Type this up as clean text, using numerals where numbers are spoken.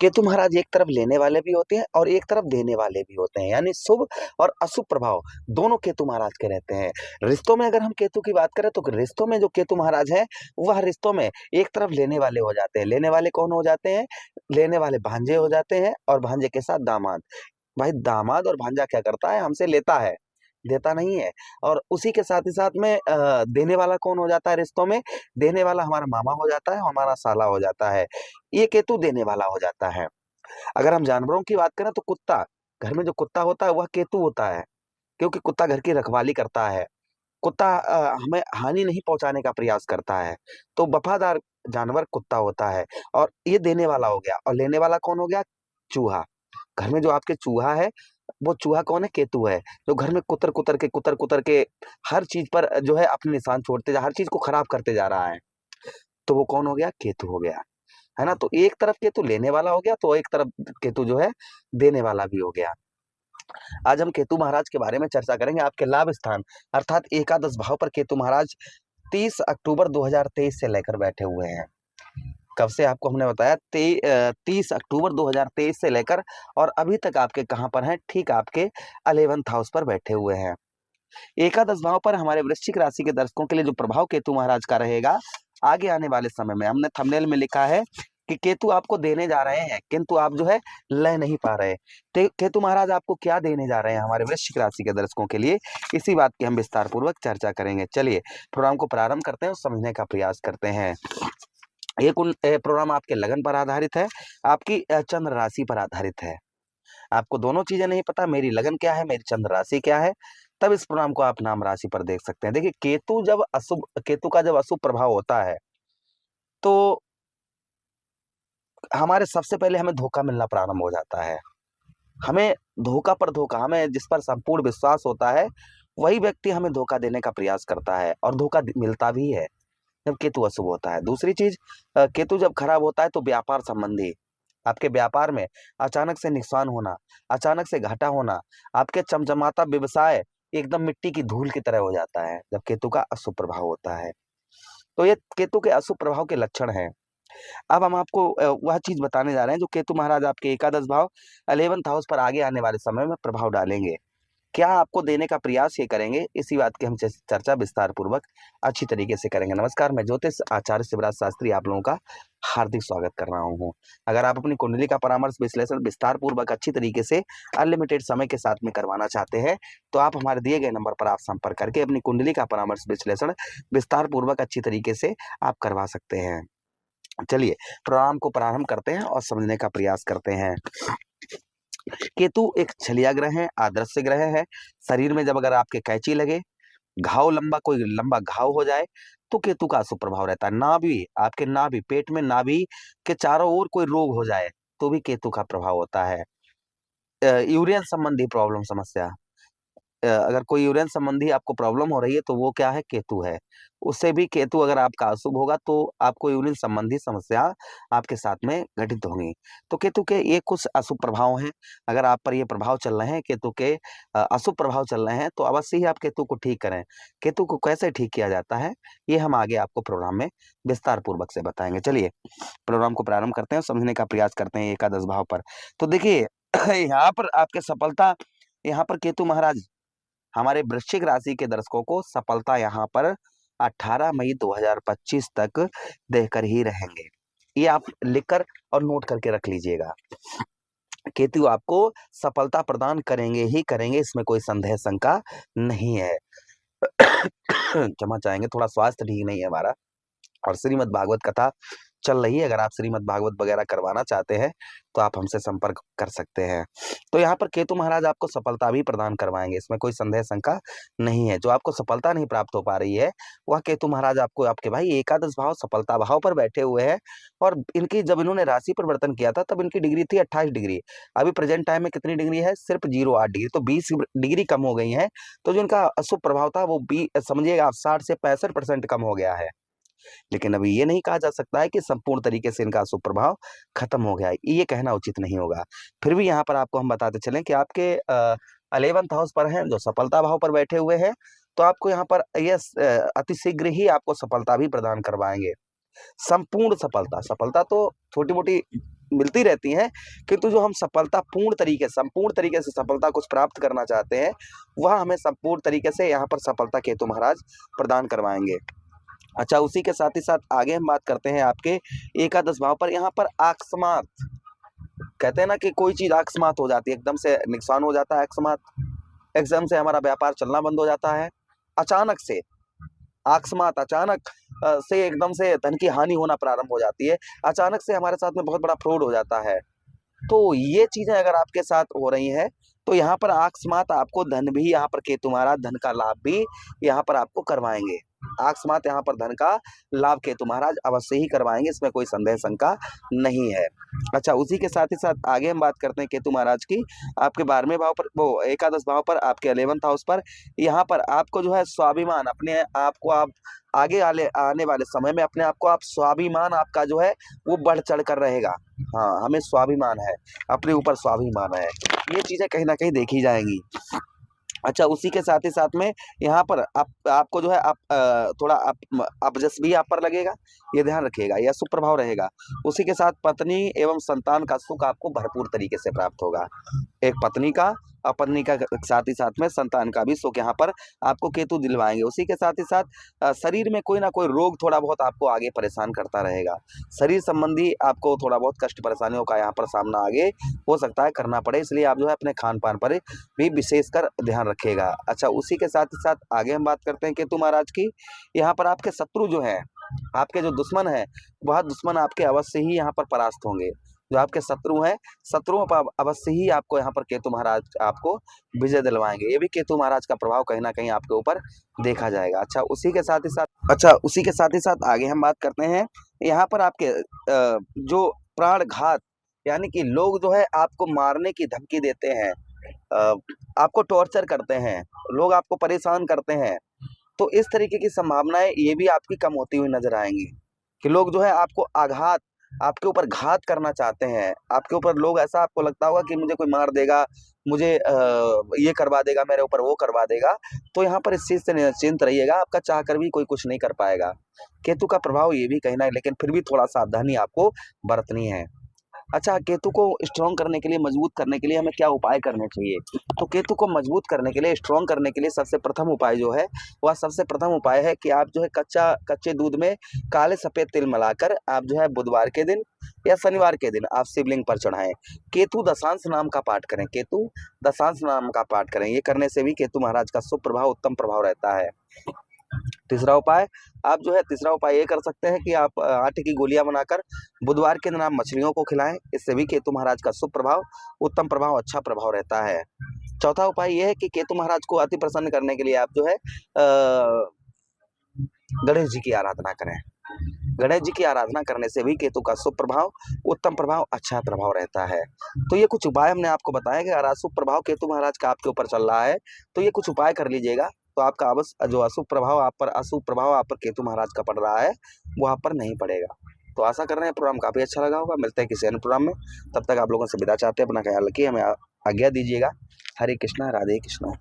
केतु महाराज एक तरफ लेने वाले भी होते हैं और एक तरफ देने वाले भी होते हैं, यानी शुभ और अशुभ प्रभाव दोनों केतु महाराज के रहते हैं। रिश्तों में अगर हम केतु की बात करें तो रिश्तों में जो केतु महाराज हैं वह रिश्तों में एक तरफ लेने वाले हो जाते हैं। लेने वाले कौन हो जाते हैं? लेने वाले भांजे हो जाते हैं और भांजे के साथ दामाद। भाई दामाद और भांजा क्या करता है? हमसे लेता है, देता नहीं है। और उसी के साथ ही साथ में देने वाला कौन हो जाता है रिश्तों में? देने वाला हमारा मामा हो जाता है, हमारा साला हो जाता है। ये केतु देने वाला हो जाता है। अगर हम जानवरों की बात करें तो कुत्ता, घर में जो कुत्ता होता है वह केतु होता है, क्योंकि कुत्ता घर की रखवाली करता है। कुत्ता हमें हानि नहीं पहुंचाने का प्रयास करता है, तो वफादार जानवर कुत्ता होता है। और ये देने वाला हो गया। और लेने वाला कौन हो गया? चूहा। घर में जो आपके चूहा है, वो चूहा कौन है? केतु है, जो घर में कुतर कुतर के हर चीज पर जो है अपने निशान छोड़ते जा, हर चीज को खराब करते जा रहा है, तो वो कौन हो गया? केतु हो गया, है ना। तो एक तरफ केतु लेने वाला हो गया, तो एक तरफ केतु जो है देने वाला भी हो गया। आज हम केतु महाराज के बारे में चर्चा करेंगे। आपके लाभ स्थान अर्थात एकादश भाव पर केतु महाराज 30 अक्टूबर 2023 से लेकर बैठे हुए हैं। कब से? आपको हमने बताया 30 अक्टूबर 2023 से लेकर और अभी तक आपके कहां पर हैं? ठीक आपके 11th हाउस पर बैठे हुए हैं। एकादश भाव पर हमारे वृश्चिक राशि के दर्शकों के लिए जो प्रभाव केतु महाराज का रहेगा आगे आने वाले समय में, हमने थंबनेल में लिखा है कि केतु आपको देने जा रहे हैं, किंतु आप जो है ले नहीं पा रहे। केतु महाराज आपको क्या देने जा रहे हैं हमारे वृश्चिक राशि के दर्शकों के लिए, इसी बात की हम विस्तार पूर्वक चर्चा करेंगे। चलिए प्रोग्राम को प्रारंभ करते हैं और समझने का प्रयास करते हैं। प्रोग्राम आपके लगन पर आधारित है, आपकी चंद्र राशि पर आधारित है। आपको दोनों चीजें नहीं पता, मेरी लगन क्या है, मेरी चंद्र राशि क्या है, तब इस प्रोग्राम को आप नाम राशि पर देख सकते हैं। देखिए केतु का जब अशुभ प्रभाव होता है तो हमारे सबसे पहले हमें धोखा मिलना प्रारंभ हो जाता है। हमें धोखा पर धोखा, हमें जिस पर संपूर्ण विश्वास होता है वही व्यक्ति हमें धोखा देने का प्रयास करता है और धोखा मिलता भी है जब केतु अशुभ होता है। दूसरी चीज, केतु जब खराब होता है तो व्यापार संबंधी, आपके व्यापार में अचानक से नुकसान होना, अचानक से घाटा होना, आपके चमचमाता व्यवसाय एकदम मिट्टी की धूल की तरह हो जाता है जब केतु का अशुभ प्रभाव होता है। तो ये केतु के अशुभ प्रभाव के लक्षण हैं। अब हम आपको वह चीज बताने जा रहे हैं जो केतु महाराज आपके एकादश भाव 11th हाउस पर आगे आने वाले समय में प्रभाव डालेंगे। क्या आपको देने का प्रयास ये करेंगे, इसी बात की हम चर्चा विस्तार पूर्वक अच्छी तरीके से करेंगे। नमस्कार, मैं ज्योतिष आचार्य शिवराज शास्त्री आप लोगों का हार्दिक स्वागत कर रहा हूँ। अगर आप अपनी कुंडली का परामर्श विश्लेषण विस्तार पूर्वक अच्छी तरीके से अनलिमिटेड समय के साथ में करवाना चाहते हैं तो आप हमारे दिए गए नंबर पर आप संपर्क करके अपनी कुंडली का परामर्श विश्लेषण विस्तार पूर्वक अच्छी तरीके से आप करवा सकते हैं। चलिए प्रोग्राम को प्रारंभ करते हैं और समझने का प्रयास करते हैं। केतु एक छलिया ग्रह है, आदर्श ग्रह है। शरीर में जब अगर आपके कैंची लगे, कोई लंबा घाव हो जाए तो केतु का अशुभ प्रभाव रहता है। नाभि, आपके नाभि, पेट में नाभि के चारों ओर कोई रोग हो जाए तो भी केतु का प्रभाव होता है। यूरिन संबंधी प्रॉब्लम, समस्या, अगर कोई यूरिन संबंधी आपको प्रॉब्लम हो रही है तो वो क्या है? केतु है। उससे भी केतु अगर आपका अशुभ होगा तो आपको यूरिन संबंधी समस्या आपके साथ में घटित होंगी। तो केतु के ये कुछ अशुभ प्रभाव हैं। अगर आप पर ये प्रभाव चल रहे हैं, केतु के अशुभ प्रभाव चल रहे हैं, तो अवश्य ही आप केतु को ठीक करें। केतु को कैसे ठीक किया जाता है ये हम आगे आपको प्रोग्राम में विस्तार पूर्वक से बताएंगे। चलिए प्रोग्राम को प्रारंभ करते हैं, समझने का प्रयास करते हैं एकादश भाव पर। तो देखिए यहाँ पर आपके सफलता, यहाँ पर केतु महाराज हमारे वृश्चिक राशि के दर्शकों को सफलता यहाँ पर 18 मई 2025 तक देकर ही रहेंगे। ये आप लिखकर और नोट करके रख लीजिएगा। केतु आपको सफलता प्रदान करेंगे ही करेंगे, इसमें कोई संदेह शंका नहीं है। क्षमा चाहेंगे, थोड़ा स्वास्थ्य ठीक नहीं है हमारा और श्रीमद् भागवत कथा चल रही है। अगर आप श्रीमद् भागवत वगैरह करवाना चाहते हैं तो आप हमसे संपर्क कर सकते हैं। तो यहाँ पर केतु महाराज आपको सफलता भी प्रदान करवाएंगे, इसमें कोई संदेह शंका नहीं है। जो आपको सफलता नहीं प्राप्त हो पा रही है वह केतु महाराज आपको, आपके भाई एकादश भाव सफलता भाव पर बैठे हुए हैं। और इनकी जब इन्होंने राशि परिवर्तन किया था तब इनकी डिग्री थी 28 डिग्री। अभी प्रेजेंट टाइम में कितनी डिग्री है? सिर्फ 0.8 डिग्री, तो 20 डिग्री कम हो गई है। तो जो इनका अशुभ प्रभाव था वो समझिएगा आप 60 से 65% कम हो गया है। लेकिन अभी ये नहीं कहा जा सकता है कि संपूर्ण तरीके से इनका अशुभ प्रभाव खत्म हो गया है, ये कहना उचित नहीं होगा। फिर भी यहाँ पर आपको हम बताते चलें कि आपके 11th हाउस पर हैं जो सफलता भाव पर बैठे हुए हैं, तो आपको यहाँ पर ये अतिशीघ्र ही आपको सफलता भी प्रदान करवाएंगे। संपूर्ण सफलता, सफलता तो छोटी मोटी मिलती रहती हैं, किंतु जो हम सफलता संपूर्ण तरीके से सफलता कुछ प्राप्त करना चाहते हैं, वह हमें संपूर्ण तरीके से यहाँ पर सफलता केतु महाराज प्रदान करवाएंगे। अच्छा, उसी के साथ ही साथ आगे हम बात करते हैं आपके एकादश भाव पर। यहाँ पर अकस्मात, कहते हैं ना कि कोई चीज अकस्मात हो जाती है, एकदम से नुकसान हो जाता है, अकस्मात एकदम से हमारा व्यापार चलना बंद हो जाता है, अचानक से अकस्मात अचानक से एकदम से धन की हानि होना प्रारंभ हो जाती है, अचानक से हमारे साथ में बहुत बड़ा फ्रॉड हो जाता है। तो ये चीजें अगर आपके साथ हो रही हैं, तो यहाँ पर अकस्मात आपको धन भी, यहाँ पर केतु महाराज धन का लाभ भी यहाँ पर आपको करवाएंगे। अकस्मात यहाँ पर धन का लाभ केतु महाराज अवश्य ही करवाएंगे, इसमें कोई संदेह शंका नहीं है। अच्छा, उसी के साथ ही साथ आगे हम बात करते हैं केतु महाराज की आपके 12वें भाव पर, वो एकादश भाव पर, आपके 11th हाउस पर। यहाँ पर आपको जो है स्वाभिमान, अपने आप को आप आगे आने वाले समय में अपने आप को आप स्वाभिमान आपका जो है वो बढ़ चढ़ कर रहेगा। हाँ, हमें स्वाभिमान है, अपने ऊपर स्वाभिमान है, ये चीजें कहीं ना कहीं देखी जाएंगी। अच्छा, उसी के साथ ही साथ में यहाँ पर आपको जो है थोड़ा अपजस भी आप पर लगेगा, ये ध्यान रखिएगा, यह सुप्रभाव रहेगा। उसी के साथ पत्नी एवं संतान का सुख आपको भरपूर तरीके से प्राप्त होगा। एक पत्नी का और पत्नी का साथ ही साथ में संतान का भी सुख यहाँ पर आपको केतु दिलवाएंगे। उसी के साथ ही साथ शरीर में कोई ना कोई रोग थोड़ा बहुत आपको आगे परेशान करता रहेगा, शरीर संबंधी आपको थोड़ा बहुत कष्ट परेशानियों का यहाँ पर सामना आगे हो सकता है करना पड़े, इसलिए आप जो है अपने खान पान पर भी विशेषकर ध्यान रखिएगा। अच्छा, उसी के साथ ही साथ आगे हम बात करते हैं केतु महाराज की। यहाँ पर आपके शत्रु जो है, आपके जो दुश्मन है, वह दुश्मन आपके अवश्य ही यहाँ पर परास्त होंगे। जो आपके शत्रु हैं, शत्रुओं पर अवश्य ही आपको यहाँ पर केतु महाराज आपको विजय दिलवाएंगे। ये भी केतु महाराज का प्रभाव कहीं ना कहीं आपके ऊपर देखा जाएगा। अच्छा, उसी के साथ ही साथ आगे हम बात करते हैं यहाँ पर आपके जो प्राणघात, यानी कि लोग जो है आपको मारने की धमकी देते हैं, आपको टॉर्चर करते हैं, लोग आपको परेशान करते हैं, तो इस तरीके की संभावनाएं ये भी आपकी कम होती हुई नजर आएंगी कि लोग जो है आपको आपके ऊपर घात करना चाहते हैं, आपके ऊपर लोग, ऐसा आपको लगता होगा कि मुझे कोई मार देगा, मुझे ये करवा देगा, मेरे ऊपर वो करवा देगा। तो यहाँ पर इस चीज से निश्चिंत रहिएगा, आपका चाह कर भी कोई कुछ नहीं कर पाएगा। केतु का प्रभाव ये भी कहीं ना, लेकिन फिर भी थोड़ा सावधानी आपको बरतनी है। अच्छा, केतु को स्ट्रॉन्ग करने के लिए, मजबूत करने के लिए हमें क्या उपाय करने चाहिए? तो केतु को मजबूत करने के लिए, स्ट्रॉन्ग करने के लिए सबसे प्रथम उपाय जो है, वह सबसे प्रथम उपाय है कि आप जो है कच्चे दूध में काले सफेद तिल मिलाकर आप जो है बुधवार के दिन या शनिवार के दिन आप शिवलिंग पर चढ़ाएं। केतु दशांश नाम का पाठ करें, केतु दशांश नाम का पाठ करें। ये करने से भी केतु महाराज का शुभ प्रभाव, उत्तम प्रभाव रहता है। तीसरा उपाय ये कर सकते हैं कि आप आटे की गोलियां बनाकर बुधवार के दिन आप मछलियों को खिलाएं। इससे भी केतु महाराज का शुभ प्रभाव, उत्तम प्रभाव, अच्छा प्रभाव रहता है। चौथा उपाय यह है कि केतु महाराज को अति प्रसन्न करने के लिए आप जो है गणेश जी की आराधना करें। गणेश जी की आराधना करने से भी केतु का शुभ प्रभाव, उत्तम प्रभाव, अच्छा प्रभाव रहता है। तो ये कुछ उपाय हमने आपको बताया कि अगर अशुभ प्रभाव केतु महाराज का आपके ऊपर चल रहा है तो ये कुछ उपाय कर लीजिएगा, तो आपका अवश्य जो अशुभ प्रभाव आप पर केतु महाराज का पड़ रहा है वो आप पर नहीं पड़ेगा। तो आशा कर रहे हैं प्रोग्राम काफी अच्छा लगा होगा। मिलते हैं किसी अन्य प्रोग्राम में, तब तक आप लोगों से विदा चाहते हैं। अपना ख्याल रखिए, हमें आज्ञा दीजिएगा। हरे कृष्णा, राधे कृष्णा।